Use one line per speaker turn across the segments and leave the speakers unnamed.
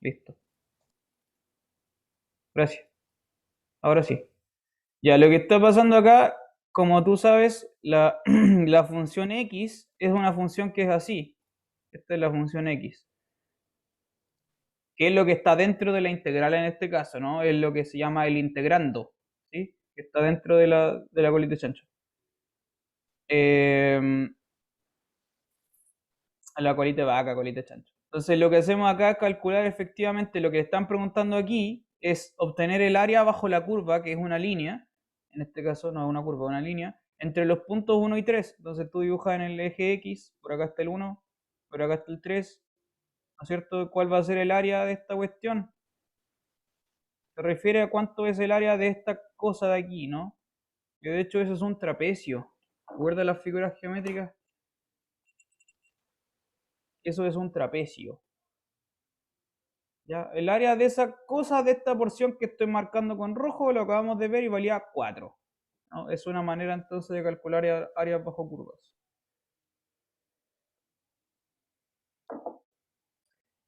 Listo. Gracias. Ahora sí. Ya, lo que está pasando acá, como tú sabes, la función x es una función que es así. Esta es la función x. Que es lo que está dentro de la integral en este caso, ¿no? Es lo que se llama el integrando, ¿sí? Que está dentro de la colita de chancho. La colita de vaca, colita de chancho. Entonces lo que hacemos acá es calcular efectivamente lo que están preguntando aquí es obtener el área bajo la curva, que es una línea, en este caso no es una curva, es una línea, entre los puntos 1 y 3. Entonces tú dibujas en el eje X, por acá está el 1, por acá está el 3, ¿no es cierto? ¿Cuál va a ser el área de esta cuestión? Se refiere a cuánto es el área de esta cosa de aquí, ¿no? Que de hecho eso es un trapecio. ¿Recuerda las figuras geométricas? Eso es un trapecio. ¿Ya? El área de esa cosa, de esta porción que estoy marcando con rojo, lo acabamos de ver y valía 4. ¿No? Es una manera entonces de calcular áreas bajo curvas.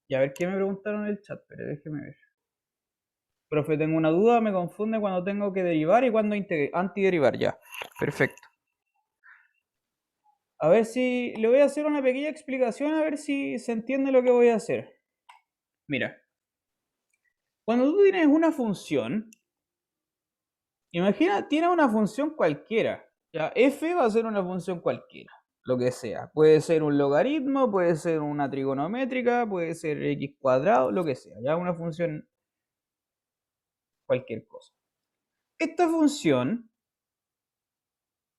Y a ver qué me preguntaron en el chat, pero déjeme ver. Profe, tengo una duda, me confunde cuando tengo que derivar y cuando antiderivar. Ya, perfecto. A ver si le voy a hacer una pequeña explicación, a ver si se entiende lo que voy a hacer. Mira, cuando tú tienes una función, imagina, tiene una función cualquiera. Ya, f va a ser una función cualquiera, lo que sea. Puede ser un logaritmo, puede ser una trigonométrica, puede ser x cuadrado, lo que sea. Ya, una función cualquier cosa. Esta función,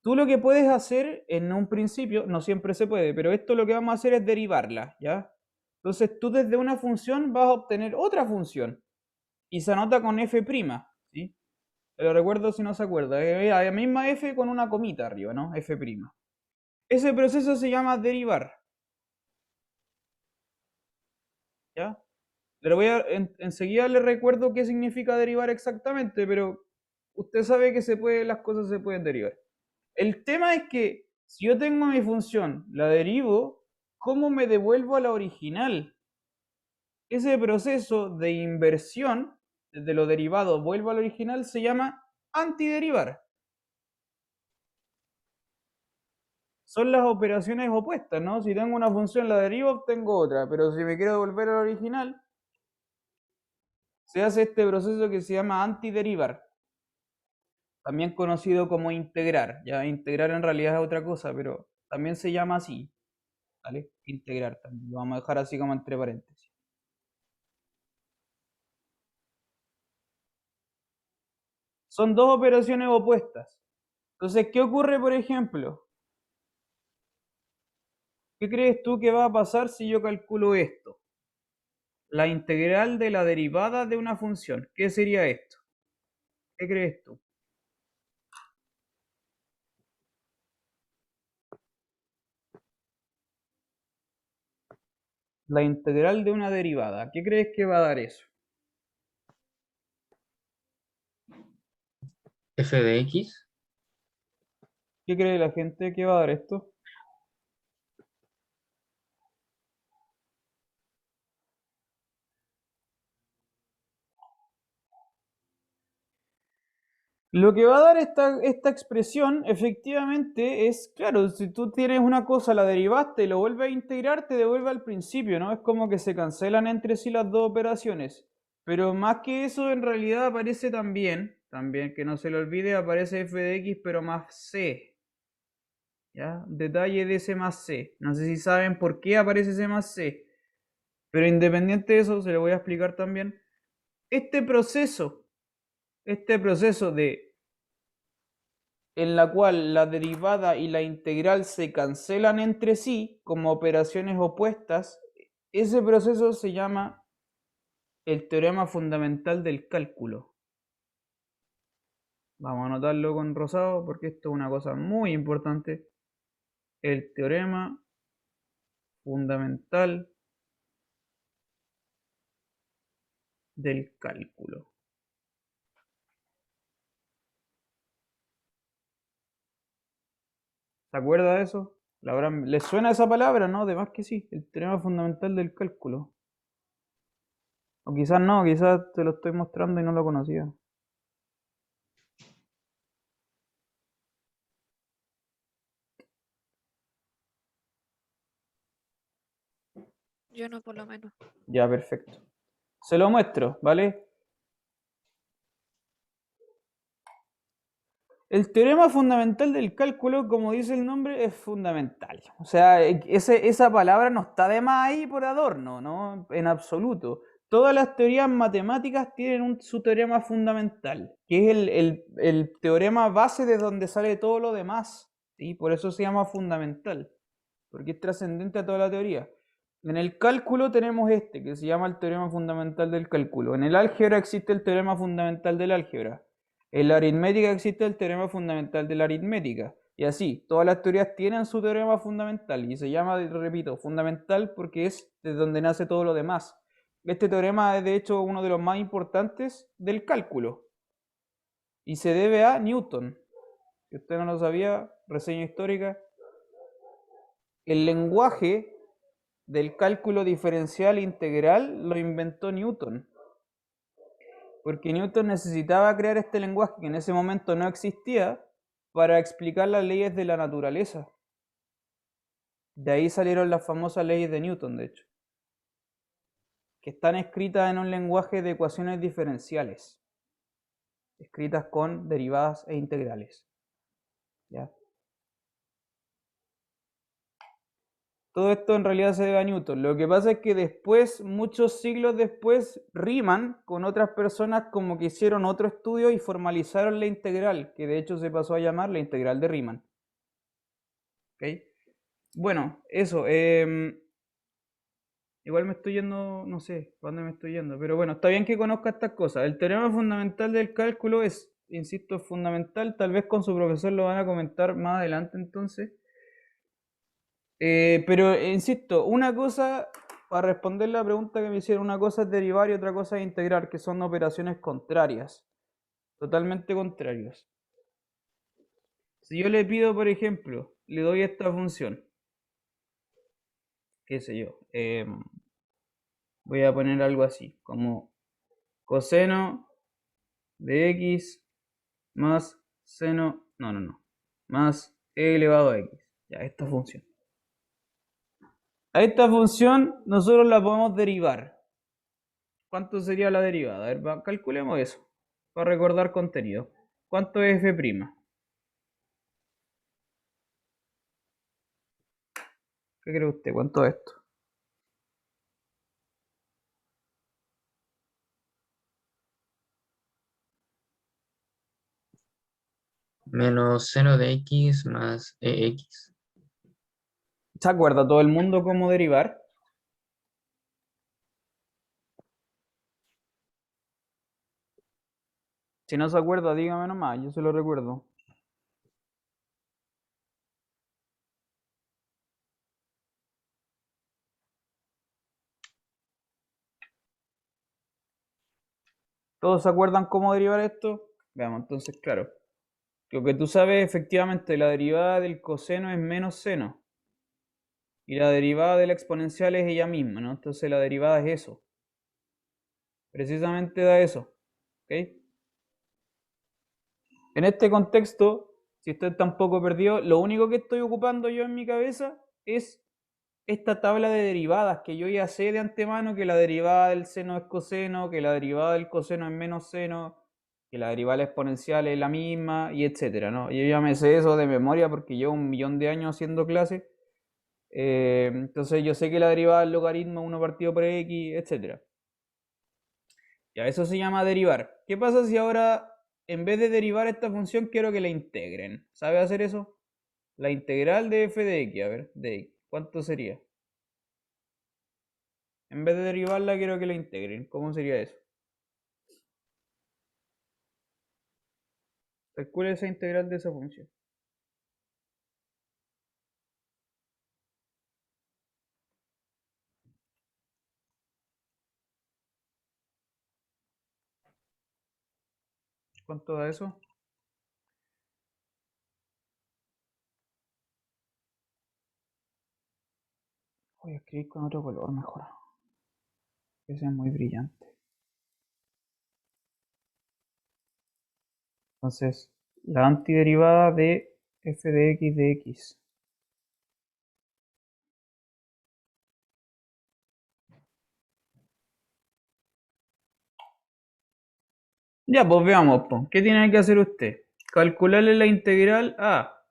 tú lo que puedes hacer en un principio, no siempre se puede, pero esto lo que vamos a hacer es derivarla, ¿ya? Entonces tú desde una función vas a obtener otra función y se anota con f', ¿sí? Te lo recuerdo si no se acuerda. La misma f con una comita arriba, ¿no? f'. Ese proceso se llama derivar, ¿ya? Enseguida le recuerdo qué significa derivar exactamente, pero usted sabe que las cosas se pueden derivar. El tema es que si yo tengo mi función, la derivo, ¿cómo me devuelvo a la original? Ese proceso de inversión, desde lo derivado vuelvo al original, se llama antiderivar. Son las operaciones opuestas, ¿no? Si tengo una función, la derivo, obtengo otra, pero si me quiero devolver al original, se hace este proceso que se llama antiderivar, también conocido como integrar. Ya integrar en realidad es otra cosa, pero también se llama así, ¿vale? Integrar también. Lo vamos a dejar así como entre paréntesis. Son dos operaciones opuestas. Entonces, ¿qué ocurre, por ejemplo? ¿Qué crees tú que va a pasar si yo calculo esto? La integral de la derivada de una función. ¿Qué sería esto? ¿Qué crees tú? La integral de una derivada. ¿Qué crees que va a dar eso?
f de x.
¿Qué cree la gente que va a dar esto? Lo que va a dar esta expresión efectivamente es, claro, si tú tienes una cosa, la derivaste y lo vuelves a integrar, te devuelve al principio, ¿no? Es como que se cancelan entre sí las dos operaciones. Pero más que eso, en realidad aparece también que no se le olvide, aparece f de x, pero más c. ¿Ya? Detalle de ese más c. No sé si saben por qué aparece ese más c. Pero independiente de eso, se lo voy a explicar también. Este proceso, este proceso de en la cual la derivada y la integral se cancelan entre sí como operaciones opuestas, ese proceso se llama el teorema fundamental del cálculo. Vamos a anotarlo con rosado porque esto es una cosa muy importante. El teorema fundamental del cálculo. ¿Se acuerda de eso? ¿Les suena esa palabra? No, de más que sí. El teorema fundamental del cálculo. O quizás no, quizás te lo estoy mostrando y no lo conocía.
Yo no, por lo menos.
Ya, perfecto. Se lo muestro, ¿vale? El teorema fundamental del cálculo, como dice el nombre, es fundamental. O sea, esa palabra no está de más ahí por adorno, ¿no? En absoluto. Todas las teorías matemáticas tienen su teorema fundamental, que es el teorema base de donde sale todo lo demás. ¿Sí? Por eso se llama fundamental, porque es trascendente a toda la teoría. En el cálculo tenemos este, que se llama el teorema fundamental del cálculo. En el álgebra existe el teorema fundamental del álgebra. En la aritmética existe el teorema fundamental de la aritmética. Y así, todas las teorías tienen su teorema fundamental y se llama, repito, fundamental porque es de donde nace todo lo demás. Este teorema es de hecho uno de los más importantes del cálculo y se debe a Newton. Si usted no lo sabía, reseña histórica. El lenguaje del cálculo diferencial integral lo inventó Newton. Porque Newton necesitaba crear este lenguaje que en ese momento no existía para explicar las leyes de la naturaleza. De ahí salieron las famosas leyes de Newton, de hecho, que están escritas en un lenguaje de ecuaciones diferenciales, escritas con derivadas e integrales. ¿Ya? Todo esto en realidad se debe a Newton. Lo que pasa es que después, muchos siglos después, Riemann con otras personas como que hicieron otro estudio y formalizaron la integral, que de hecho se pasó a llamar la integral de Riemann. ¿Okay? Bueno, eso. Igual me estoy yendo, no sé para dónde me estoy yendo, pero bueno, está bien que conozca estas cosas. El teorema fundamental del cálculo es, insisto, fundamental. Tal vez con su profesor lo van a comentar más adelante entonces. Pero insisto, una cosa, para responder la pregunta que me hicieron, una cosa es derivar y otra cosa es integrar, que son operaciones contrarias, totalmente contrarias. Si yo le pido, por ejemplo, le doy esta función, qué sé yo, voy a poner algo así, como coseno de x más seno, no, más e elevado a x. Ya, esta función. A esta función nosotros la podemos derivar. ¿Cuánto sería la derivada? A ver, calculemos eso, para recordar contenido. ¿Cuánto es f'? ¿Qué cree usted? ¿Cuánto es esto?
Menos seno de x más ex.
¿Se acuerda todo el mundo cómo derivar? Si no se acuerda, dígame nomás, yo se lo recuerdo. ¿Todos se acuerdan cómo derivar esto? Veamos, entonces, claro. Lo que tú sabes, efectivamente, la derivada del coseno es menos seno. Y la derivada de la exponencial es ella misma, ¿no? Entonces la derivada es eso. Precisamente da eso. ¿Ok? En este contexto, si usted está un poco perdido, lo único que estoy ocupando yo en mi cabeza es esta tabla de derivadas que yo ya sé de antemano que la derivada del seno es coseno, que la derivada del coseno es menos seno, que la derivada exponencial es la misma, y etcétera, ¿no? Yo ya me sé eso de memoria porque llevo 1.000.000 de años haciendo clases. Entonces yo sé que la derivada del logaritmo 1 partido por x, etcétera. Ya, eso se llama derivar. ¿Qué pasa si ahora, en vez de derivar esta función, quiero que la integren? ¿Sabe hacer eso? La integral de f de x, a ver, de x. ¿Cuánto sería? En vez de derivarla, quiero que la integren. ¿Cómo sería eso? Calcule esa integral de esa función. ¿Cuánto da eso? Voy a escribir con otro color mejor. Ese es muy brillante. Entonces, la antiderivada de f de x de x. Ya, pues veamos, po. ¿Qué tiene que hacer usted? Calcularle la integral a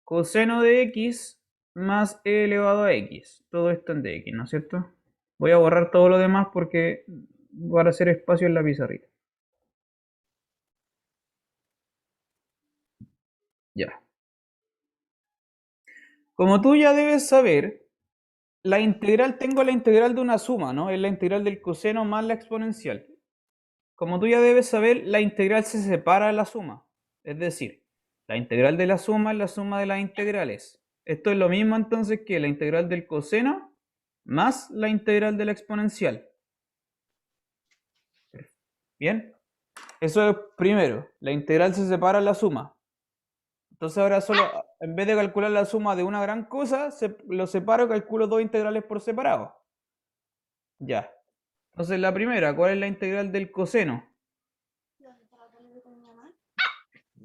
coseno de x más e elevado a x. Todo esto en dx, ¿no es cierto? Voy a borrar todo lo demás porque voy a hacer espacio en la pizarrita. Ya. Como tú ya debes saber, la integral, tengo la integral de una suma, ¿no? Es la integral del coseno más la exponencial. Como tú ya debes saber, la integral se separa de la suma. Es decir, la integral de la suma es la suma de las integrales. Esto es lo mismo entonces que la integral del coseno más la integral de la exponencial. Bien, eso es primero. La integral se separa de la suma. Entonces ahora solo, en vez de calcular la suma de una gran cosa, lo separo y calculo dos integrales por separado. Ya. Entonces la primera, ¿cuál es la integral del coseno?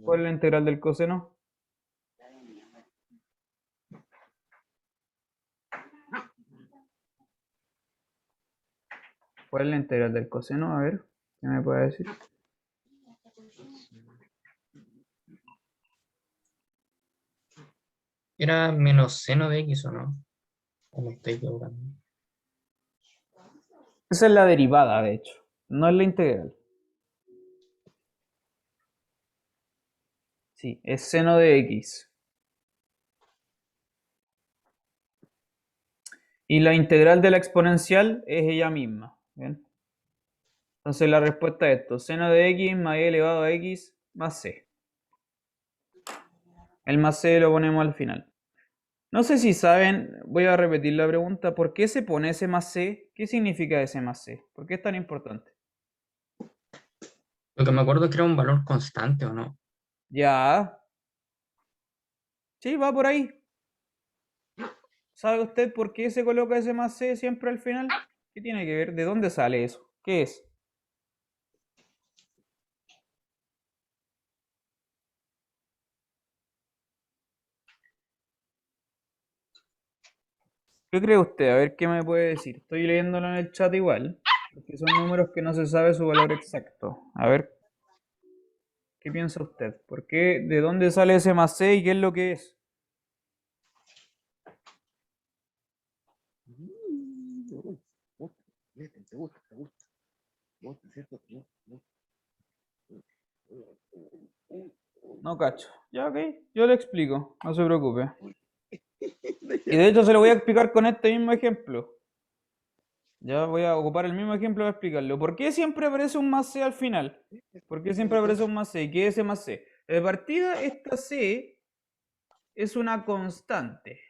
¿Cuál es la integral del coseno? ¿Cuál es la integral del coseno? A ver, ¿qué me puede decir?
¿Era menos seno de x o no? ¿O me estoy equivocando?
Esa es la derivada, de hecho. No es la integral. Sí, es seno de x. Y la integral de la exponencial es ella misma. ¿Bien? Entonces la respuesta es esto. Seno de x más e elevado a x más c. El más c lo ponemos al final. No sé si saben, voy a repetir la pregunta. ¿Por qué se pone ese más c? ¿Qué significa ese más c? ¿Por qué es tan importante?
Lo que me acuerdo es que era un valor constante, ¿o no?
Ya. Sí, va por ahí. ¿Sabe usted por qué se coloca ese más c siempre al final? ¿Qué tiene que ver? ¿De dónde sale eso? ¿Qué es? ¿Qué cree usted? A ver qué me puede decir. Estoy leyéndolo en el chat igual, porque son números que no se sabe su valor exacto. A ver, ¿qué piensa usted? ¿Por qué? ¿De dónde sale ese más c y qué es lo que es? No cacho. Ya, ok. Yo le explico. No se preocupe. Y de hecho se lo voy a explicar con este mismo ejemplo. Ya voy a ocupar el mismo ejemplo para explicarlo. ¿Por qué siempre aparece un más c al final? ¿Por qué siempre aparece un más c? ¿Qué es ese más c? De partida, esta c es una constante.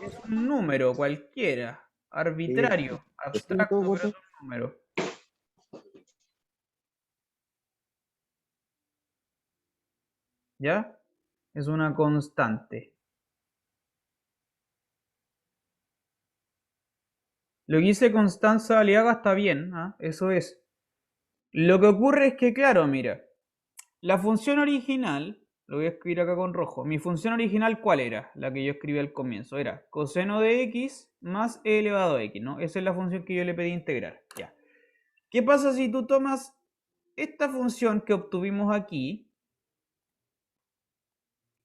Es un número cualquiera, arbitrario, abstracto, pero es un número. ¿Ya? Es una constante. Lo que dice Constanza Aliaga está bien, ¿ah? Eso es. Lo que ocurre es que, claro, mira, la función original, lo voy a escribir acá con rojo. Mi función original, ¿cuál era? La que yo escribí al comienzo. Era coseno de x más e elevado a x, ¿no? Esa es la función que yo le pedí integrar. Ya. ¿Qué pasa si tú tomas esta función que obtuvimos aquí,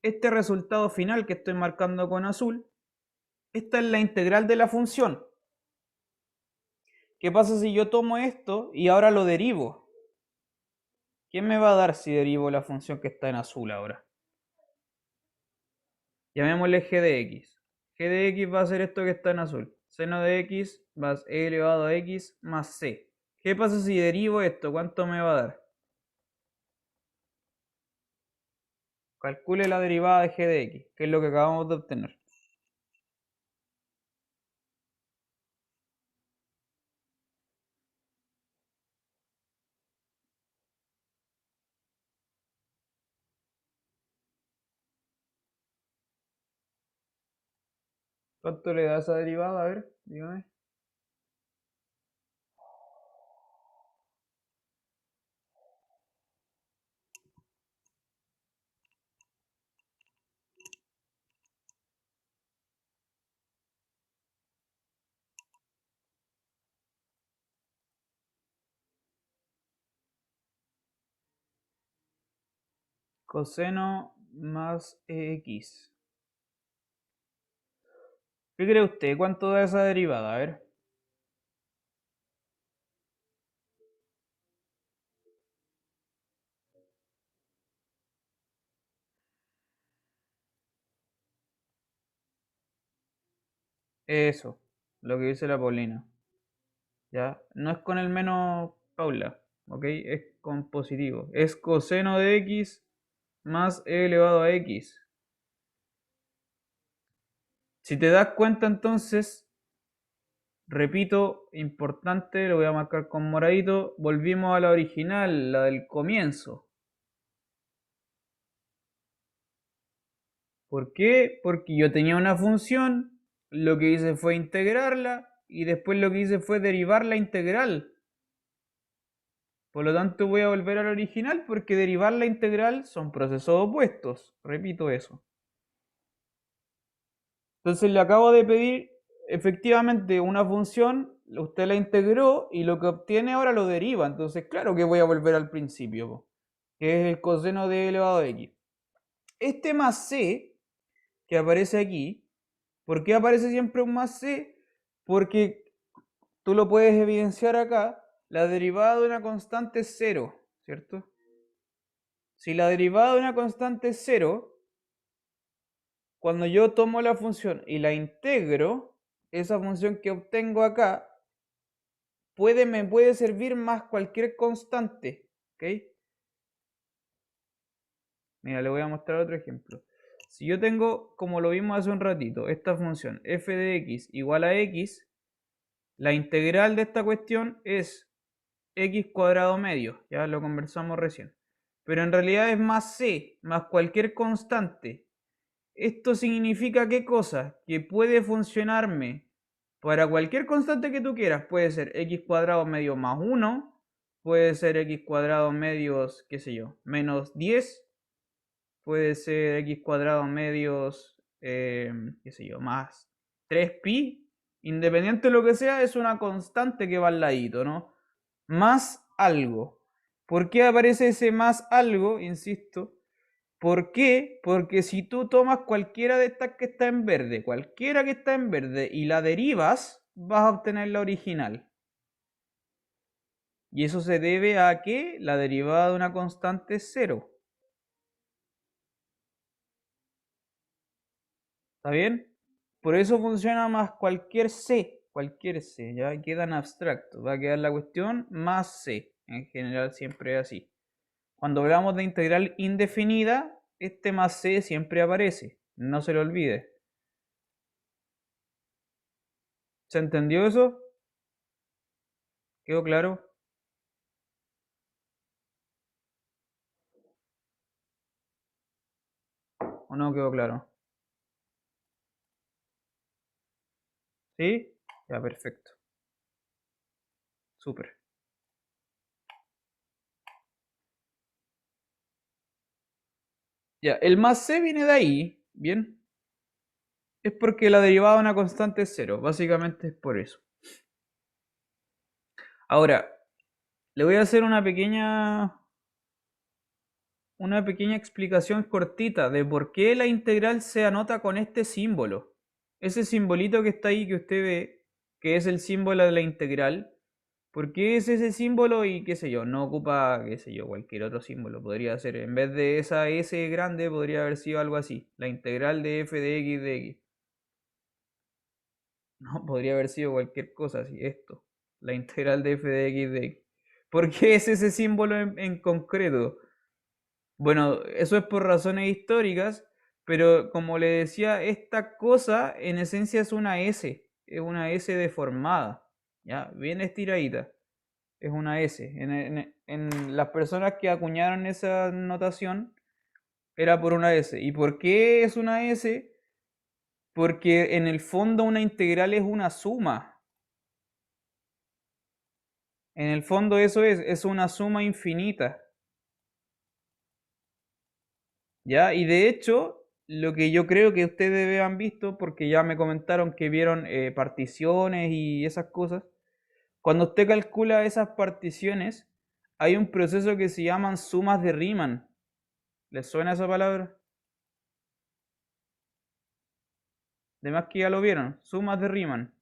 este resultado final que estoy marcando con azul? Esta es la integral de la función. ¿Qué pasa si yo tomo esto y ahora lo derivo? ¿Qué me va a dar si derivo la función que está en azul ahora? Llamémosle g de x. G de x va a ser esto que está en azul. Seno de x más e elevado a x más c. ¿Qué pasa si derivo esto? ¿Cuánto me va a dar? Calcule la derivada de g de x, que es lo que acabamos de obtener. ¿Cuánto le da esa derivada? A ver, dígame. coseno más EX. ¿Qué cree usted? ¿Cuánto da esa derivada? A ver. Eso, lo que dice la Paulina. ¿Ya? No es con el menos Paula, ¿ok? Es con positivo. Es coseno de X más E elevado a X. Si te das cuenta entonces, repito, importante, lo voy a marcar con moradito, volvimos a la original, la del comienzo. ¿Por qué? Porque yo tenía una función, lo que hice fue integrarla y después lo que hice fue derivar la integral. Por lo tanto voy a volver al original porque derivar la integral son procesos opuestos. Repito eso. Entonces le acabo de pedir efectivamente una función, usted la integró y lo que obtiene ahora lo deriva. Entonces claro que voy a volver al principio, que es el coseno de elevado a x. Este más c que aparece aquí, ¿por qué aparece siempre un más c? Porque tú lo puedes evidenciar acá, la derivada de una constante es 0, ¿cierto? Si la derivada de una constante es 0, cuando yo tomo la función y la integro, esa función que obtengo acá me puede servir más cualquier constante, ¿ok? Mira, le voy a mostrar otro ejemplo. Si yo tengo, como lo vimos hace un ratito, esta función f de x igual a x, la integral de esta cuestión es x cuadrado medio, ya lo conversamos recién. Pero en realidad es más c, más cualquier constante. ¿Esto significa qué cosa? Que puede funcionarme para cualquier constante que tú quieras. Puede ser x cuadrado medio más 1, puede ser x cuadrado medios, qué sé yo, menos 10, puede ser x cuadrado medios, qué sé yo, más 3pi. Independiente de lo que sea, es una constante que va al ladito, ¿no? Más algo. ¿Por qué aparece ese más algo? Insisto. ¿Por qué? Porque si tú tomas cualquiera de estas que está en verde, cualquiera que está en verde, y la derivas, vas a obtener la original. Y eso se debe a que la derivada de una constante es 0. ¿Está bien? Por eso funciona más cualquier C, ya queda en abstracto. Va a quedar la cuestión más C. En general siempre es así. Cuando hablamos de integral indefinida, este más C siempre aparece. No se lo olvide. ¿Se entendió eso? ¿Quedó claro? ¿O no quedó claro? ¿Sí? Ya, perfecto. Súper. Ya, el más c viene de ahí, ¿bien? Es porque la derivada de una constante es 0. Básicamente es por eso. Ahora, le voy a hacer una pequeña explicación cortita de por qué la integral se anota con este símbolo. Ese simbolito que está ahí que usted ve, que es el símbolo de la integral, ¿por qué es ese símbolo y qué sé yo? No ocupa, qué sé yo, cualquier otro símbolo. Podría ser, en vez de esa S grande, podría haber sido algo así. La integral de f de x de x. No, podría haber sido cualquier cosa así. Esto. La integral de f de x de x. ¿Por qué es ese símbolo en concreto? Bueno, eso es por razones históricas, pero como le decía, esta cosa en esencia es una S. Es una S deformada. ¿Ya? Bien estiradita. Es una S. En las personas que acuñaron esa notación era por una S. ¿Y por qué es una S? Porque en el fondo una integral es una suma. En el fondo eso es una suma infinita. ¿Ya? Y de hecho, lo que yo creo que ustedes han visto, porque ya me comentaron que vieron particiones y esas cosas, cuando usted calcula esas particiones, hay un proceso que se llaman sumas de Riemann. ¿Les suena esa palabra? De más que ya lo vieron, sumas de Riemann.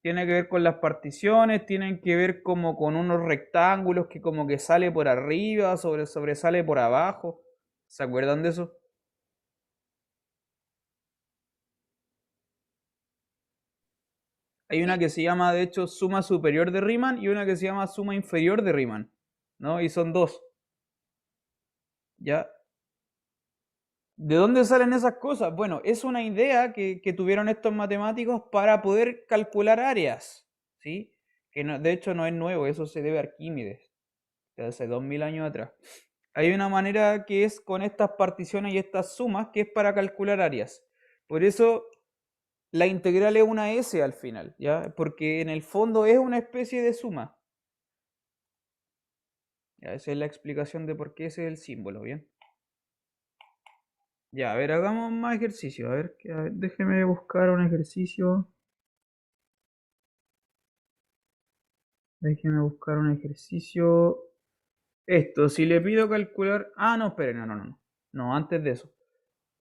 Tiene que ver con las particiones, tienen que ver como con unos rectángulos que como que sale por arriba, sobresale por abajo. ¿Se acuerdan de eso? Hay una
Sí,
que se llama, de hecho, suma superior de Riemann y una que se llama suma inferior de Riemann, ¿no? Y son dos, ¿ya? ¿De dónde salen esas cosas? Bueno, es una idea que tuvieron estos matemáticos para poder calcular áreas, ¿sí? Que de hecho no es nuevo, eso se debe a Arquímedes, de hace 2000 años atrás. Hay una manera que es con estas particiones y estas sumas, que es para calcular áreas. Por eso la integral es una S al final, ¿ya? Porque en el fondo es una especie de suma. Ya, esa es la explicación de por qué ese es el símbolo, ¿bien? Ya, a ver, hagamos más ejercicios. A ver, déjeme buscar un ejercicio. Déjeme buscar un ejercicio. Esto, si le pido calcular. Ah, no, espere, no. No, antes de eso.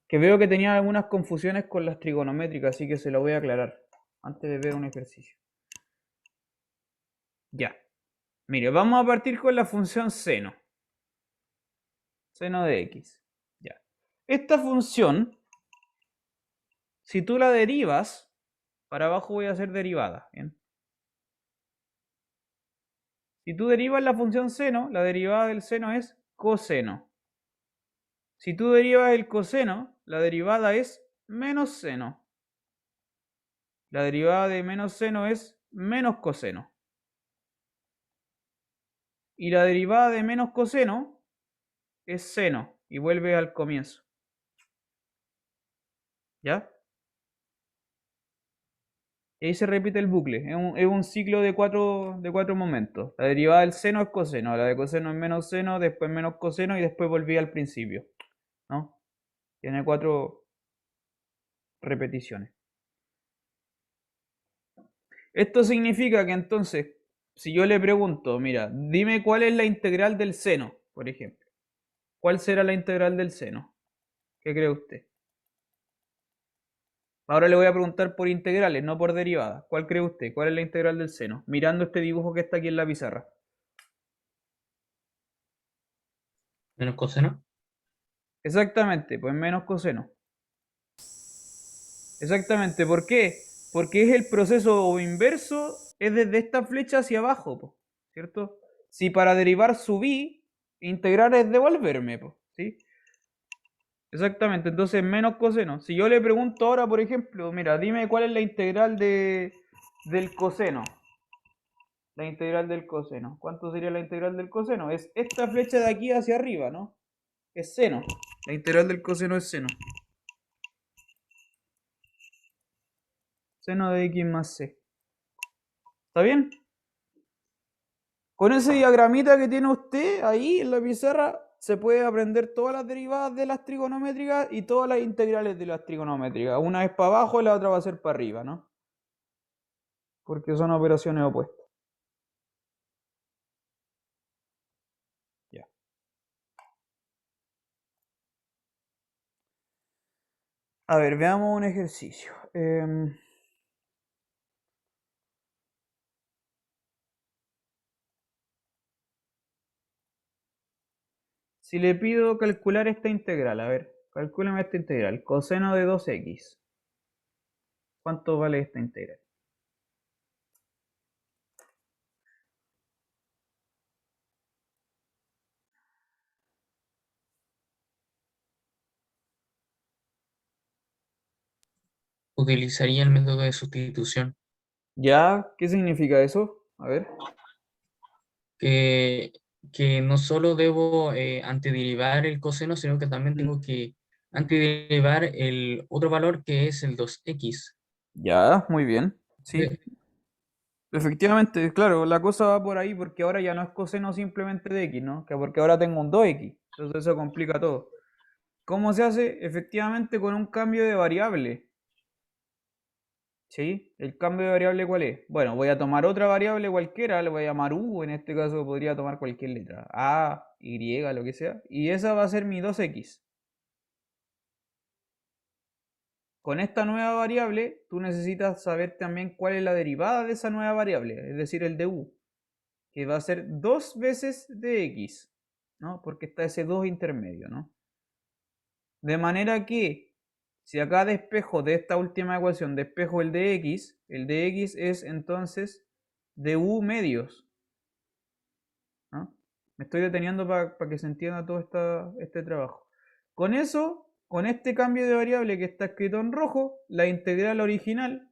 Que veo que tenía algunas confusiones con las trigonométricas, así que se lo voy a aclarar. Antes de ver un ejercicio. Ya. Mire, vamos a partir con la función seno. Seno de x. Ya. Esta función, si tú la derivas, para abajo voy a hacer derivada. ¿Bien? Si tú derivas la función seno, la derivada del seno es coseno. Si tú derivas el coseno, la derivada es menos seno. La derivada de menos seno es menos coseno. Y la derivada de menos coseno es seno. Y vuelve al comienzo. ¿Ya? Y ahí se repite el bucle. Es un ciclo de cuatro momentos. La derivada del seno es coseno. La de coseno es menos seno, después menos coseno y después volví al principio. ¿No? Tiene 4 repeticiones. Esto significa que entonces, si yo le pregunto, mira, dime cuál es la integral del seno, por ejemplo. ¿Cuál será la integral del seno? ¿Qué cree usted? Ahora le voy a preguntar por integrales, no por derivadas. ¿Cuál cree usted? ¿Cuál es la integral del seno? Mirando este dibujo que está aquí en la pizarra.
Menos coseno.
Exactamente, pues menos coseno. Exactamente, ¿por qué? Porque es el proceso inverso, es desde esta flecha hacia abajo, ¿cierto? Si para derivar subí, integrar es devolverme, ¿sí? Exactamente, entonces menos coseno. Si yo le pregunto ahora, por ejemplo, mira, dime cuál es la integral del coseno. La integral del coseno. ¿Cuánto sería la integral del coseno? Es esta flecha de aquí hacia arriba, ¿no? Es seno. La integral del coseno es seno. Seno de x más c. ¿Está bien? Con ese diagramita que tiene usted ahí en la pizarra, se puede aprender todas las derivadas de las trigonométricas y todas las integrales de las trigonométricas. Una es para abajo y la otra va a ser para arriba, ¿no? Porque son operaciones opuestas. Ya. A ver, veamos un ejercicio. Si le pido calcular esta integral, a ver, calcúlame esta integral. Coseno de 2x. ¿Cuánto vale esta integral?
Utilizaría el método de sustitución,
¿Ya? ¿Qué significa eso? A ver.
que, que no solo debo antiderivar el coseno, sino que también
Mm.
tengo que antiderivar el otro valor que es el 2x.
Ya, muy bien. Sí.
Eh,
Efectivamente, claro, la cosa va por ahí porque ahora ya no es coseno simplemente de x, ¿no? Que porque ahora tengo un 2x. Entonces eso complica todo. ¿Cómo se hace? Efectivamente con un cambio de variable. ¿Sí? ¿El cambio de variable cuál es? Bueno, voy a tomar otra variable cualquiera, le voy a llamar u, en este caso podría tomar cualquier letra, a, y, lo que sea, y esa va a ser mi 2x. Con esta nueva variable, tú necesitas saber también cuál es la derivada de esa nueva variable, es decir, el de u, que va a ser 2 veces de x, ¿no? Porque está ese 2 intermedio, ¿no? De manera que, si acá despejo de esta última ecuación, despejo el de x es entonces de u medios, ¿no? Me estoy deteniendo para que se entienda todo este trabajo. Con eso, con este cambio de variable que está escrito en rojo, la integral original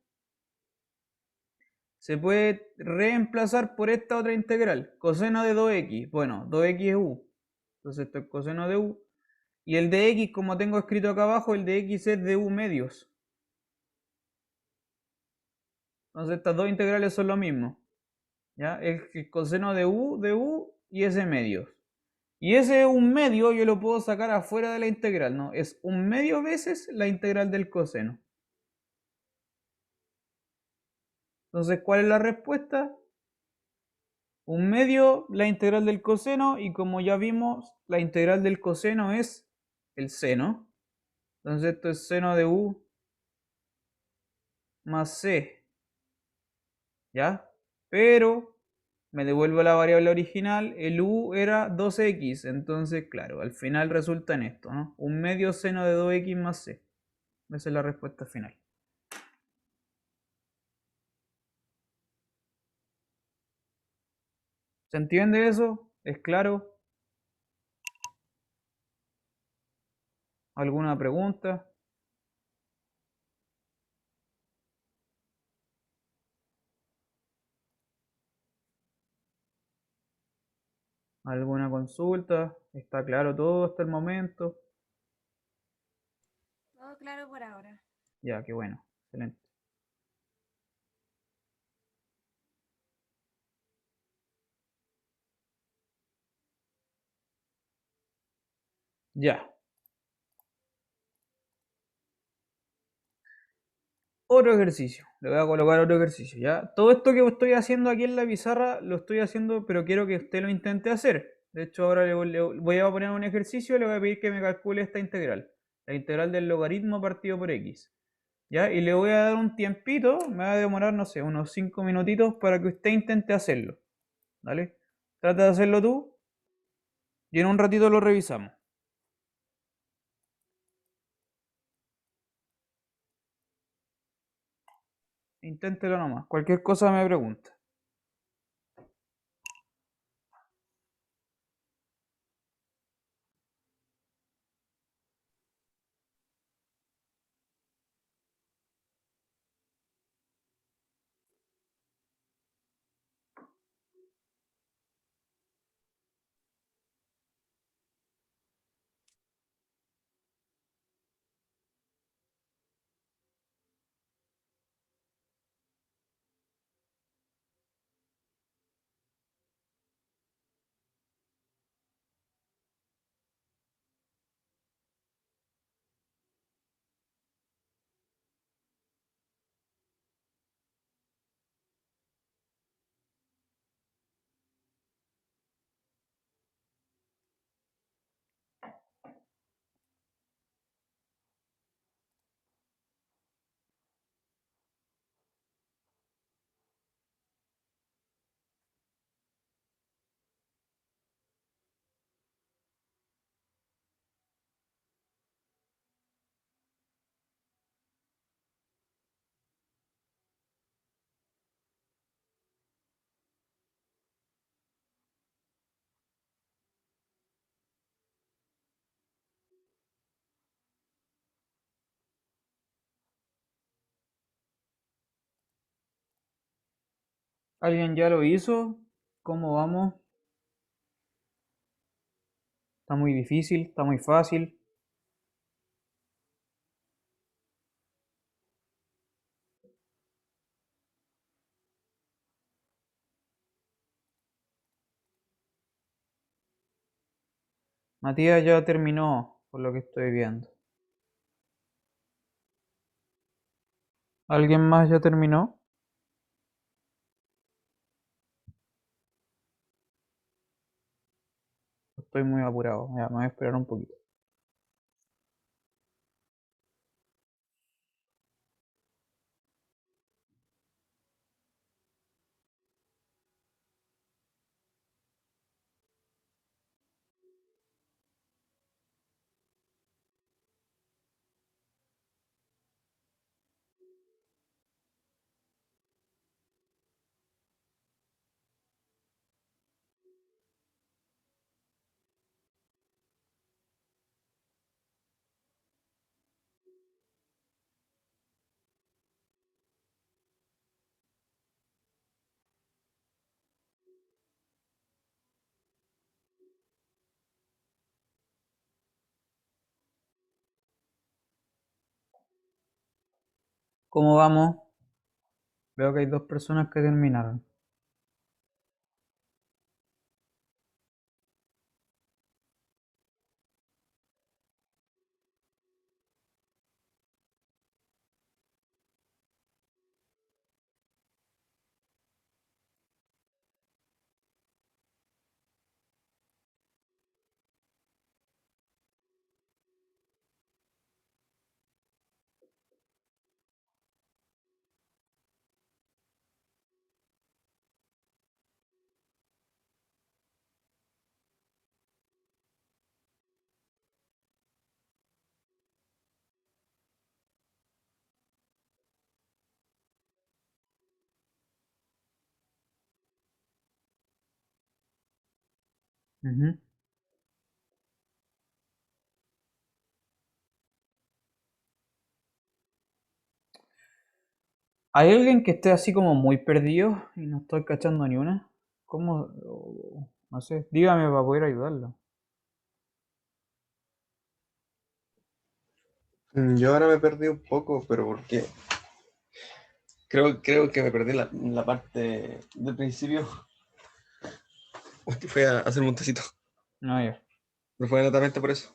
se puede reemplazar por esta otra integral, coseno de 2x. Bueno, 2x es u, entonces esto es coseno de u. Y el de x, como tengo escrito acá abajo, el de x es de u medios. Entonces estas dos integrales son lo mismo. ¿Ya? El coseno de u y ese medios. Y ese un medio yo lo puedo sacar afuera de la integral, ¿no? Es un medio veces la integral del coseno. Entonces, ¿cuál es la respuesta? Un medio la integral del coseno, y como ya vimos, la integral del coseno es el seno. Entonces esto es seno de u más c. ¿Ya? Pero me devuelvo la variable original, el u era 2x, entonces claro, al final resulta en esto, ¿no? Un medio seno de 2x más c. Esa es la respuesta final. ¿Se entiende eso? ¿Es claro? ¿Alguna pregunta? ¿Alguna consulta? ¿Está claro todo hasta el momento?
Todo claro por ahora.
Ya, qué bueno. Excelente. Ya. Otro ejercicio. Le voy a colocar otro ejercicio, ¿ya? Todo esto que estoy haciendo aquí en la pizarra lo estoy haciendo, pero quiero que usted lo intente hacer. De hecho, ahora le voy a poner un ejercicio y le voy a pedir que me calcule esta integral. La integral del logaritmo partido por x. ¿Ya? Y le voy a dar un tiempito, me va a demorar, no sé, unos 5 minutitos para que usted intente hacerlo. ¿Vale? Trata de hacerlo tú y en un ratito lo revisamos. Inténtelo nomás. Cualquier cosa me pregunta. ¿Alguien ya lo hizo? ¿Cómo vamos? ¿Está muy difícil? ¿Está muy fácil? Matías ya terminó, por lo que estoy viendo. ¿Alguien más ya terminó? Estoy muy apurado. Ya, me voy a esperar un poquito. ¿Cómo vamos? Veo que hay dos personas que terminaron. Ujú. ¿Hay alguien que esté así como muy perdido y no estoy cachando ni una? ¿Cómo? No sé, dígame para poder ayudarlo.
Yo ahora me perdí un poco, pero porque creo que me perdí la parte del principio. Fue a hacer un tecito.
No, ya,
No fue netamente por eso.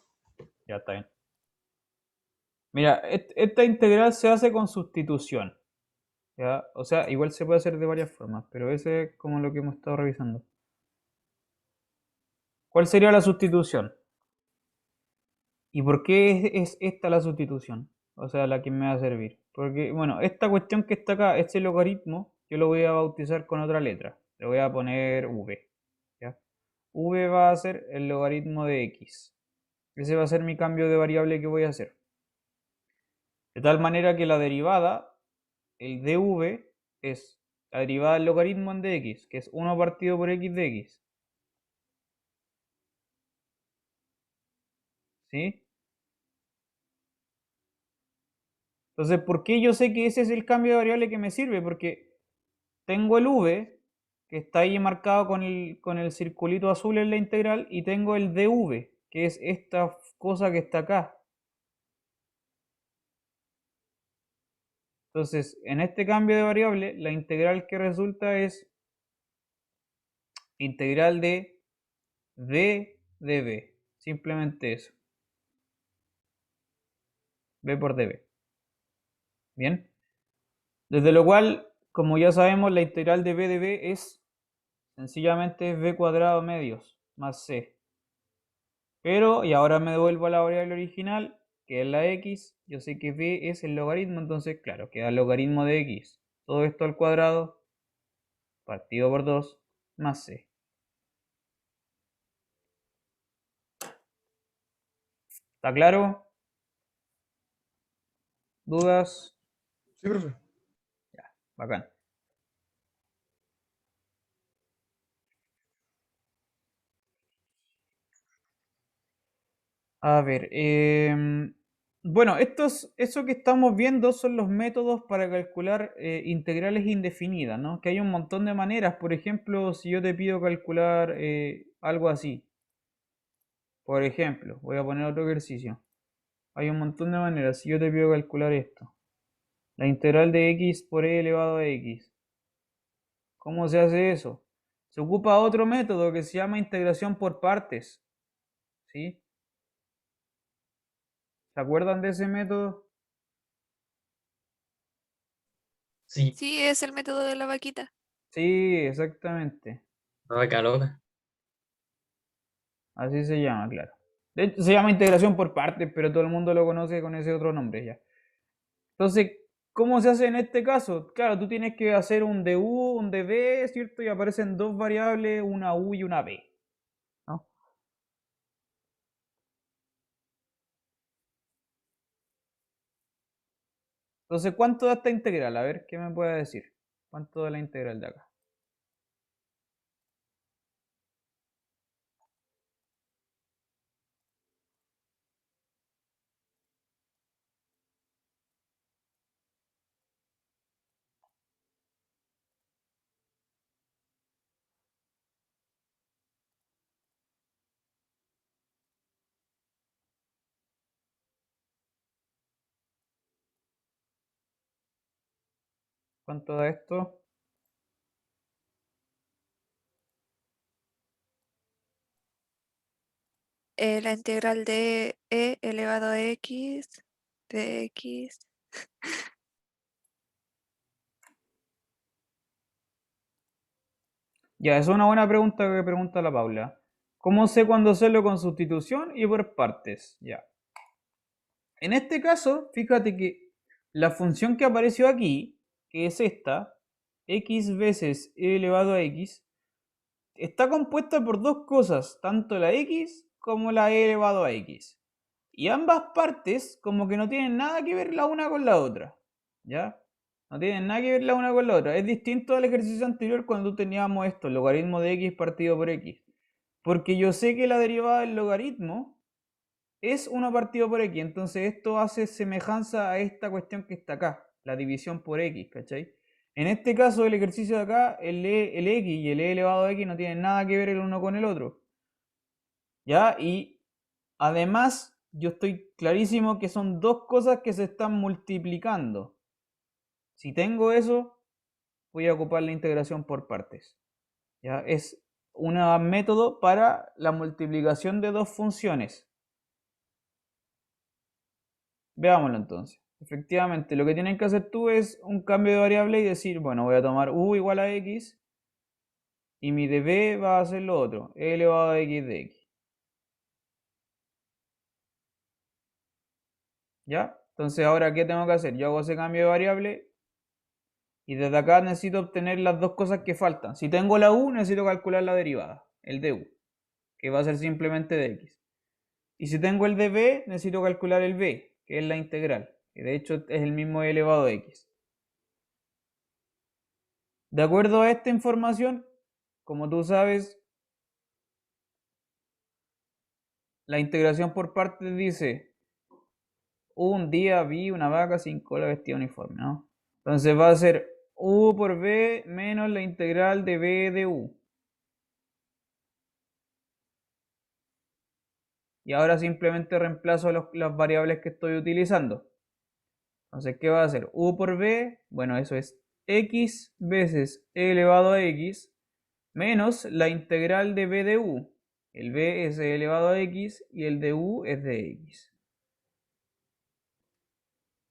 ya está bien. Mira, esta integral se hace con sustitución. ¿Ya? O sea, igual se puede hacer de varias formas, pero ese es como lo que hemos estado revisando. ¿Cuál sería la sustitución? ¿Y por qué es esta la sustitución? O sea, la que me va a servir. Porque, bueno, esta cuestión que está acá, este logaritmo, yo lo voy a bautizar con otra letra. Le voy a poner v. ¿Ya? V va a ser el logaritmo de x. Ese va a ser mi cambio de variable que voy a hacer. De tal manera que la derivada, el dv, es la derivada del logaritmo en dx, que es 1 partido por x de x. ¿Sí? Entonces, ¿por qué yo sé que ese es el cambio de variable que me sirve? Porque tengo el v, que está ahí marcado con el circulito azul en la integral, y tengo el dv, que es esta cosa que está acá. Entonces, en este cambio de variable, la integral que resulta es integral de d de b. Simplemente eso. B por db. Bien. Desde lo cual, como ya sabemos, la integral de b de b es sencillamente b cuadrado medios más c. Pero, y ahora me devuelvo a la variable original, que es la x. Yo sé que b es el logaritmo, entonces, claro, queda el logaritmo de x. Todo esto al cuadrado, partido por 2, más c. ¿Está claro? ¿Dudas?
Sí, profe.
Ya, bacán. A ver, bueno, eso que estamos viendo son los métodos para calcular integrales indefinidas, ¿no? Que hay un montón de maneras. Por ejemplo, si yo te pido calcular algo así, por ejemplo, voy a poner otro ejercicio. Hay un montón de maneras. Si yo te pido calcular esto, la integral de x por e elevado a x, ¿cómo se hace eso? Se ocupa otro método que se llama integración por partes, ¿sí? ¿Se acuerdan de ese método?
Sí,
Sí, es el método de la vaquita.
Sí, exactamente.
una vaca loca.
Así se llama, claro. De hecho, se llama integración por partes, pero todo el mundo lo conoce con ese otro nombre ya. Entonces, ¿cómo se hace en este caso? Claro, tú tienes que hacer un du, un db, ¿cierto? Y aparecen dos variables, una u y una b, ¿no? Entonces, ¿cuánto da esta integral? A ver, ¿qué me puede decir? ¿Cuánto da la integral de acá? ¿Cuánto da esto?
La integral de e elevado a x de x.
Ya, esa es una buena pregunta que pregunta la Paula. ¿Cómo sé cuándo hacerlo con sustitución y por partes? Ya. En este caso, fíjate que la función que apareció aquí, que es esta, x veces e elevado a x, está compuesta por dos cosas, tanto la x como la e elevado a x. Y ambas partes como que no tienen nada que ver la una con la otra. ¿Ya? No tienen nada que ver la una con la otra. Es distinto al ejercicio anterior cuando teníamos esto, el logaritmo de x partido por x. Porque yo sé que la derivada del logaritmo es 1 partido por x. Entonces esto hace semejanza a esta cuestión que está acá, la división por x, ¿cachai? En este caso, el ejercicio de acá, el x y el e elevado a x no tienen nada que ver el uno con el otro. ¿Ya? Y además, yo estoy clarísimo que son dos cosas que se están multiplicando. Si tengo eso, voy a ocupar la integración por partes. ¿Ya? Es un método para la multiplicación de dos funciones. Veámoslo entonces. Efectivamente, lo que tienes que hacer tú es un cambio de variable y decir, bueno, voy a tomar u igual a x y mi db va a ser lo otro, e elevado a x de x. ¿Ya? Entonces ahora, ¿qué tengo que hacer? Yo hago ese cambio de variable y desde acá necesito obtener las dos cosas que faltan. Si tengo la u, necesito calcular la derivada, el de u, que va a ser simplemente de x. Y si tengo el de b, necesito calcular el b, que es la integral, que de hecho es el mismo e elevado a x. De acuerdo a esta información, como tú sabes, la integración por partes dice, un día vi una vaca sin cola vestida uniforme, ¿no? Entonces va a ser u por b menos la integral de b de u. Y ahora simplemente reemplazo las variables que estoy utilizando. Entonces, ¿qué va a hacer? U por b, bueno, eso es x veces e elevado a x menos la integral de b de u. El b es e elevado a x y el de u es de x.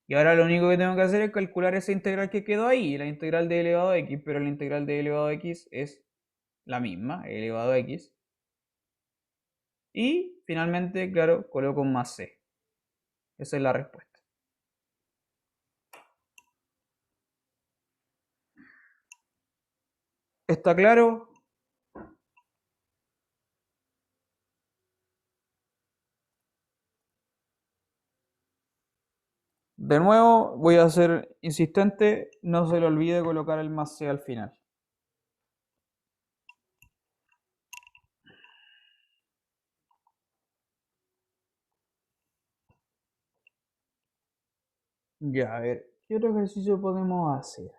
Y ahora lo único que tengo que hacer es calcular esa integral que quedó ahí, la integral de elevado a x, pero la integral de elevado a x es la misma, e elevado a x. Y finalmente, claro, coloco un más c. Esa es la respuesta. ¿Está claro? De nuevo, voy a ser insistente, no se le olvide colocar el más c al final. Ya, a ver, ¿qué otro ejercicio podemos hacer?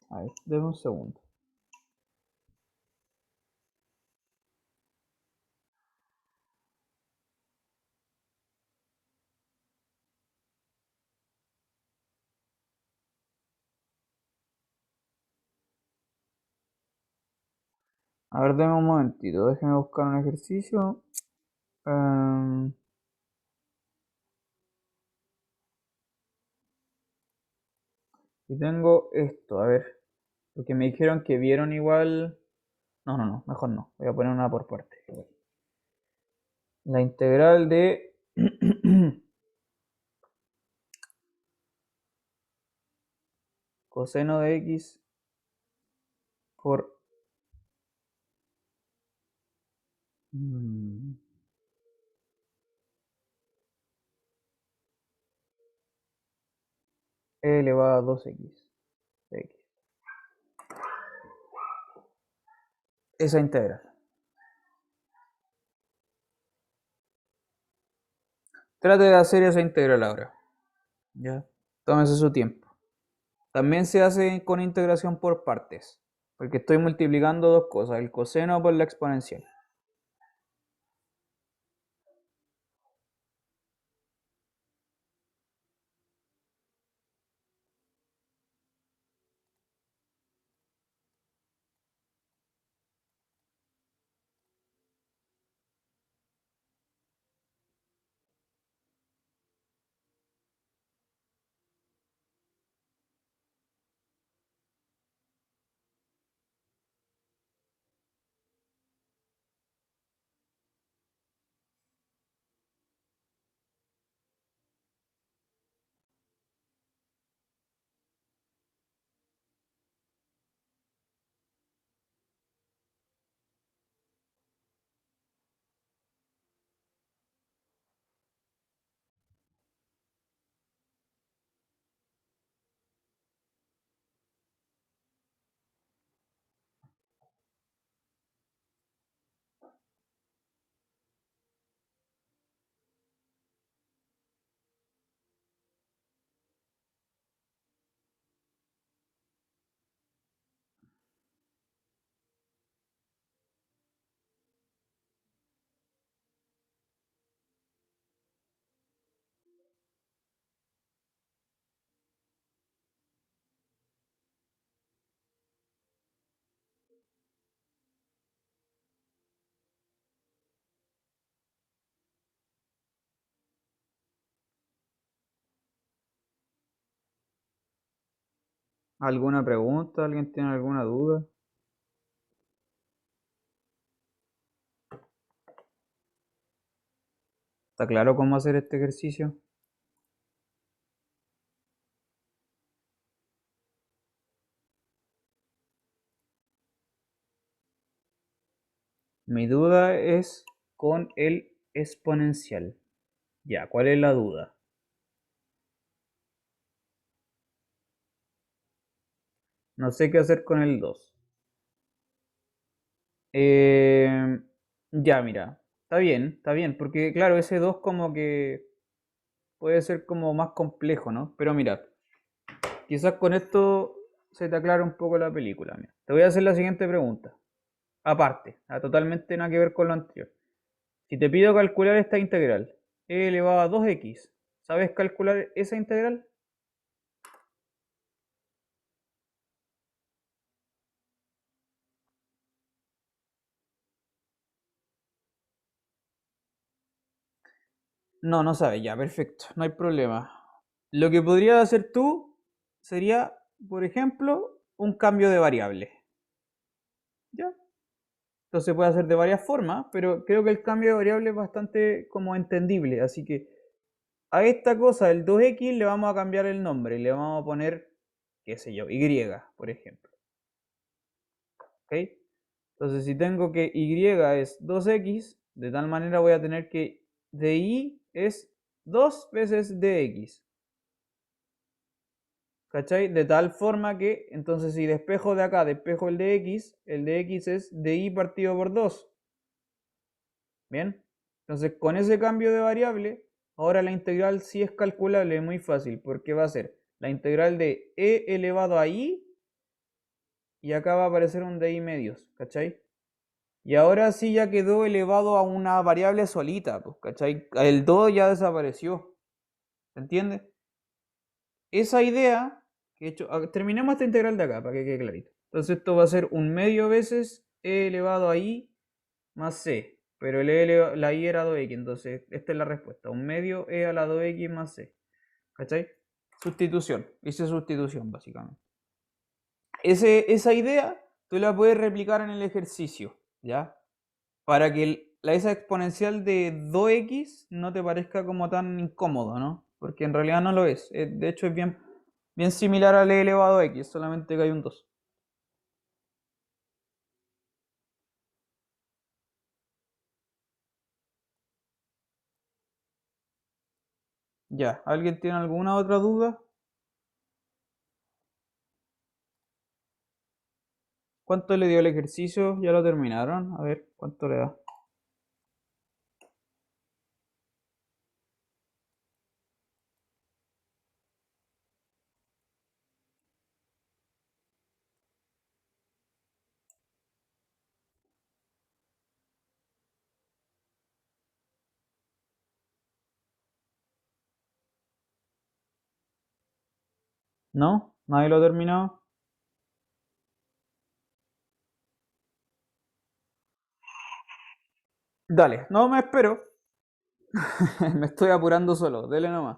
A ver, denme un segundo. A ver, denme un momentito, déjenme buscar un ejercicio. Ah, y tengo esto, a ver. Porque me dijeron que vieron igual. No, no, no, mejor no. Voy a poner una por parte. La integral de coseno de x por e elevado a 2x de x. Esa integral. Trate de hacer esa integral ahora. Ya. Tómese su tiempo. También se hace con integración por partes. Porque estoy multiplicando dos cosas. El coseno por la exponencial. ¿Alguna pregunta? ¿Alguien tiene alguna duda? ¿Está claro cómo hacer este ejercicio? Mi duda es con el exponencial. Ya, ¿cuál es la duda? No sé qué hacer con el 2. Ya, mira, está bien, porque claro, ese 2 como que puede ser como más complejo, ¿no? Pero mira, quizás con esto se te aclara un poco la película. Mira. Te voy a hacer la siguiente pregunta. Aparte, totalmente nada que ver con lo anterior. Si te pido calcular esta integral, e elevado a 2x, ¿sabes calcular esa integral? No, no sabes, ya, perfecto, no hay problema. Lo que podrías hacer tú sería, por ejemplo, un cambio de variable. ¿Ya? Esto se puede hacer de varias formas, pero creo que el cambio de variable es bastante como entendible. Así que a esta cosa, el 2x, le vamos a cambiar el nombre. Le vamos a poner, qué sé yo, y, por ejemplo. ¿Ok? Entonces, si tengo que y es 2x, de tal manera voy a tener que y es 2 veces dx. ¿Cachai? De tal forma que, entonces, si despejo de acá, despejo el dx es di partido por 2. Bien, entonces con ese cambio de variable, ahora la integral sí es calculable, es muy fácil, porque va a ser la integral de e elevado a i, y acá va a aparecer un di medios, ¿cachai? Y ahora sí ya quedó elevado a una variable solita, pues, ¿cachai? El 2 ya desapareció, ¿se entiende? Esa idea, que he hecho, terminemos esta integral de acá, para que quede clarito. Entonces esto va a ser un medio veces e elevado a i más c. pero la y era 2x, entonces esta es la respuesta. Un medio e a la 2x más c. ¿Cachai? Sustitución. Hice sustitución, básicamente. Esa idea tú la puedes replicar en el ejercicio, ¿ya? Para que esa exponencial de 2x no te parezca como tan incómodo, ¿no? Porque en realidad no lo es. De hecho es bien similar al e elevado a x, solamente que hay un 2. Ya, ¿alguien tiene alguna otra duda? ¿Cuánto le dio el ejercicio? ¿Ya lo terminaron? A ver, ¿cuánto le da? ¿No? ¿Nadie lo ha terminado? Dale, no me espero. Me estoy apurando solo, dele nomás.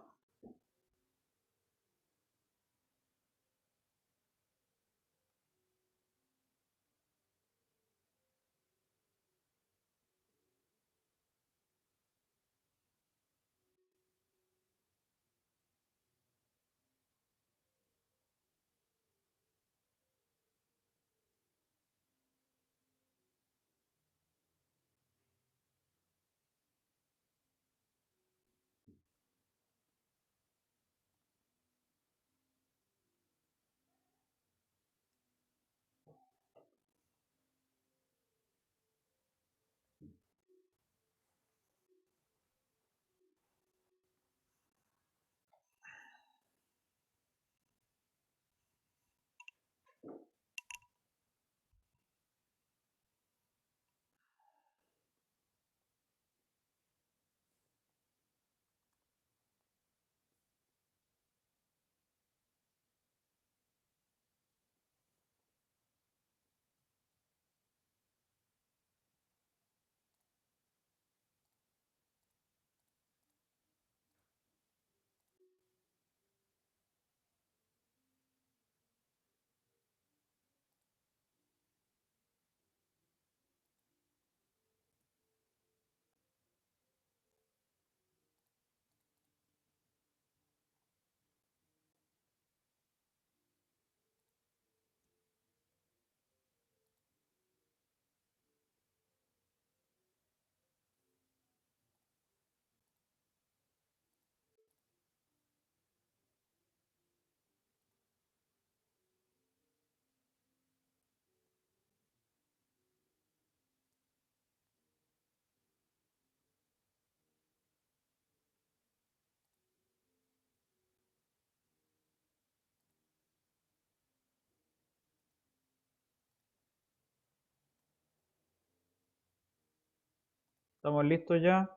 ¿Estamos listos ya?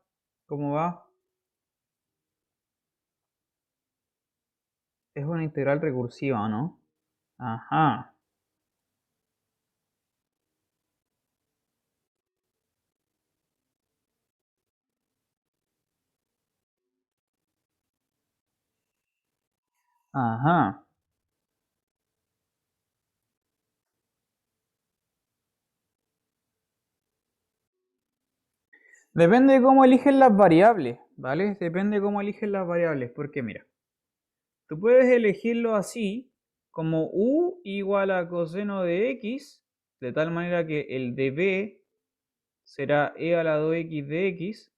¿Cómo va? Es una integral recursiva, ¿no? Ajá. Ajá. Depende de cómo eligen las variables, ¿vale? Depende de cómo eligen las variables, porque mira, tú puedes elegirlo así, como u igual a coseno de x, de tal manera que el de b será e a la 2x de x,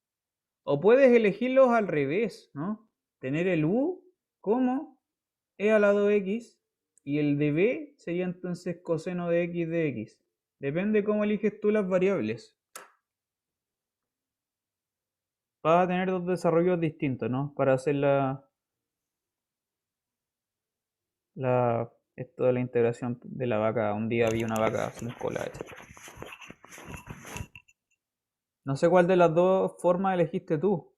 o puedes elegirlos al revés, ¿no? Tener el u como e a la 2x y el de b sería entonces coseno de x de x. Depende cómo eliges tú las variables. Vas a tener dos desarrollos distintos, ¿no? Para hacer esto de la integración de la vaca. Un día vi una vaca sin cola, etc. No sé cuál de las dos formas elegiste tú.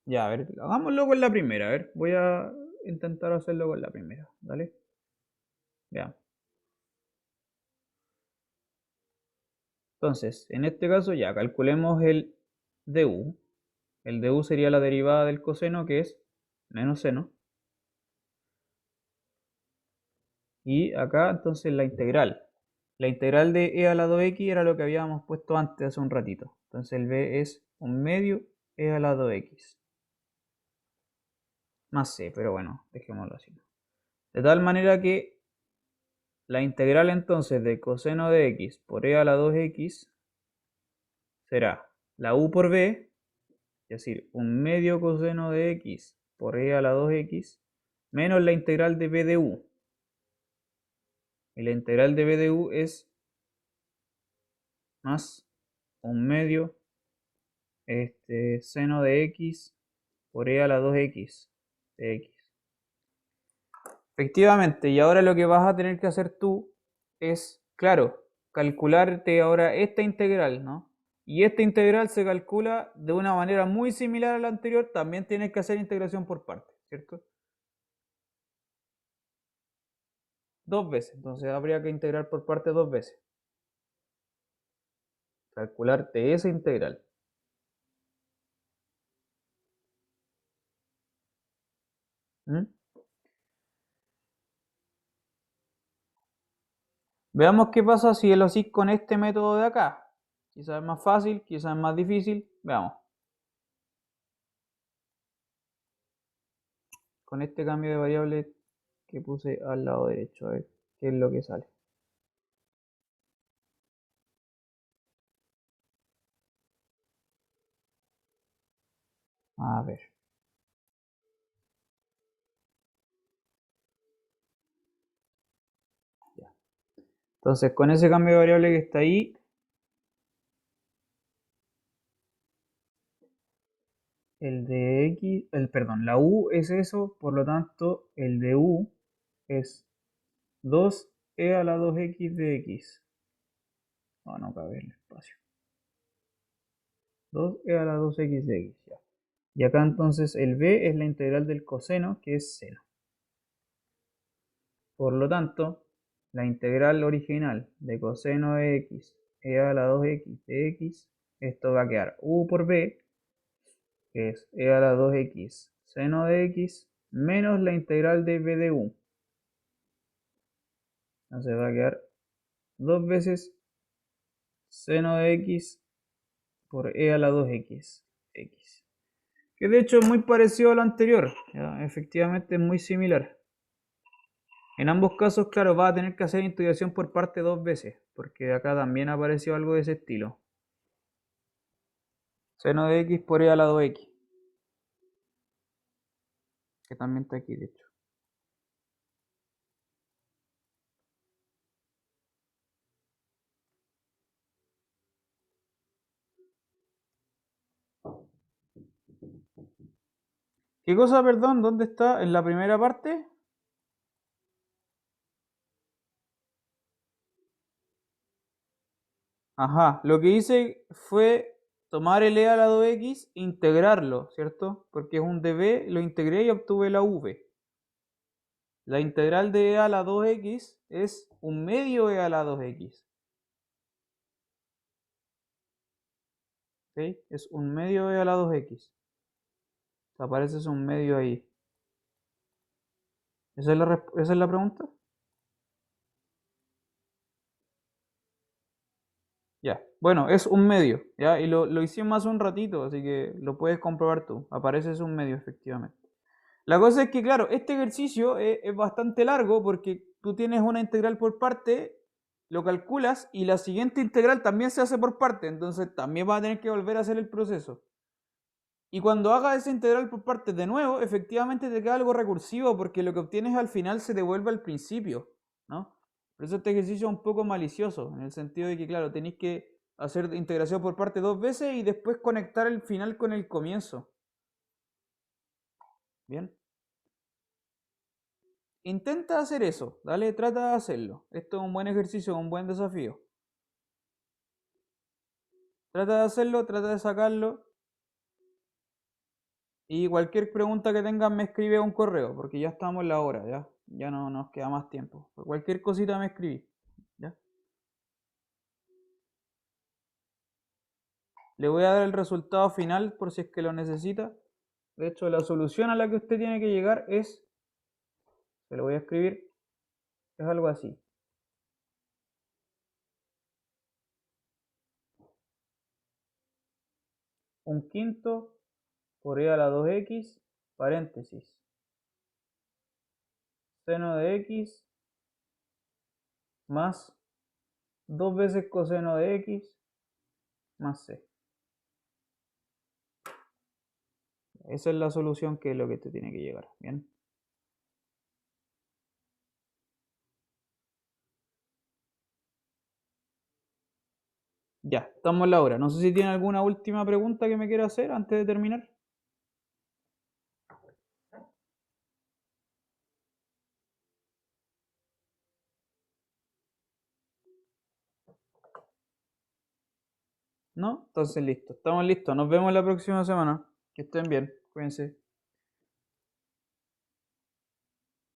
Ya, a ver, hagámoslo con la primera. A ver, voy a intentar hacerlo con la primera. ¿Dale? Ya. Entonces, en este caso ya calculemos el du. El du sería la derivada del coseno, que es menos seno. Y acá entonces la integral. La integral de e a la 2x era lo que habíamos puesto antes hace un ratito. Entonces el b es 1/2 e a la 2x. Más c, pero bueno, dejémoslo así. De tal manera que la integral entonces de coseno de x por e a la 2x será la u por b, es decir, 1/2 coseno de x por e a la 2x, menos la integral de b de u. Y la integral de b de u es más 1/2 seno de x por e a la 2x de x. Efectivamente, y ahora lo que vas a tener que hacer tú es, claro, calcularte ahora esta integral, ¿no? Y esta integral se calcula de una manera muy similar a la anterior, también tienes que hacer integración por partes, ¿cierto? Dos veces, entonces habría que integrar por parte dos veces. Calcularte esa integral. ¿Mm? Veamos qué pasa si lo hacís con este método de acá. Quizás es más fácil, quizás es más difícil. Veamos. Con este cambio de variable que puse al lado derecho, a ver qué es lo que sale. A ver. Ya. Entonces, con ese cambio de variable que está ahí, el de x, la u es eso, por lo tanto, el de u es 2e a la 2x de x. No cabe el espacio. 2e a la 2x de x, ya. Y acá entonces el b es la integral del coseno, que es seno. Por lo tanto, la integral original de coseno de x e a la 2x de x, esto va a quedar u por b, que es e a la 2x seno de x, menos la integral de b de u. Entonces va a quedar dos veces seno de x por e a la 2x x. Que de hecho es muy parecido a lo anterior, ¿ya? Efectivamente es muy similar. En ambos casos, claro, va a tener que hacer integración por parte dos veces, porque acá también apareció algo de ese estilo. Seno de x por e a la 2x. Que también está aquí, de hecho. ¿Qué cosa, perdón? ¿Dónde está? ¿En la primera parte? Ajá, lo que hice fue tomar el e a la 2x e integrarlo, ¿cierto? Porque es un db, lo integré y obtuve la v. La integral de e a la 2x es 1/2 e a la 2x. ¿Ok? Es 1/2 e a la 2x. Aparece eso 1/2 ahí. ¿Esa es la pregunta? Ya, bueno, es 1/2, ¿ya? Y lo hicimos hace un ratito, así que lo puedes comprobar tú. Aparece es 1/2, efectivamente. La cosa es que, claro, este ejercicio es bastante largo porque tú tienes una integral por parte, lo calculas y la siguiente integral también se hace por parte, entonces también vas a tener que volver a hacer el proceso. Y cuando hagas esa integral por parte de nuevo, efectivamente te queda algo recursivo porque lo que obtienes al final se devuelve al principio, ¿no? Por eso este ejercicio es un poco malicioso, en el sentido de que, claro, tenéis que hacer integración por parte dos veces y después conectar el final con el comienzo. Bien. Intenta hacer eso, dale, trata de hacerlo. Esto es un buen ejercicio, un buen desafío. Trata de hacerlo, trata de sacarlo. Y cualquier pregunta que tengas me escribe a un correo, porque ya estamos en la hora, ya no nos queda más tiempo. Cualquier cosita me escribí, ¿ya? Le voy a dar el resultado final por si es que lo necesita. De hecho, la solución a la que usted tiene que llegar es, se lo voy a escribir, es algo así. Un quinto por e a la 2x, paréntesis, seno de x más 2 veces coseno de x más c. Esa es la solución que es lo que te tiene que llegar. Bien. Ya, estamos en la hora. No sé si tiene alguna última pregunta que me quiera hacer antes de terminar. ¿No? Entonces listo. Estamos listos. Nos vemos la próxima semana. Que estén bien. Cuídense.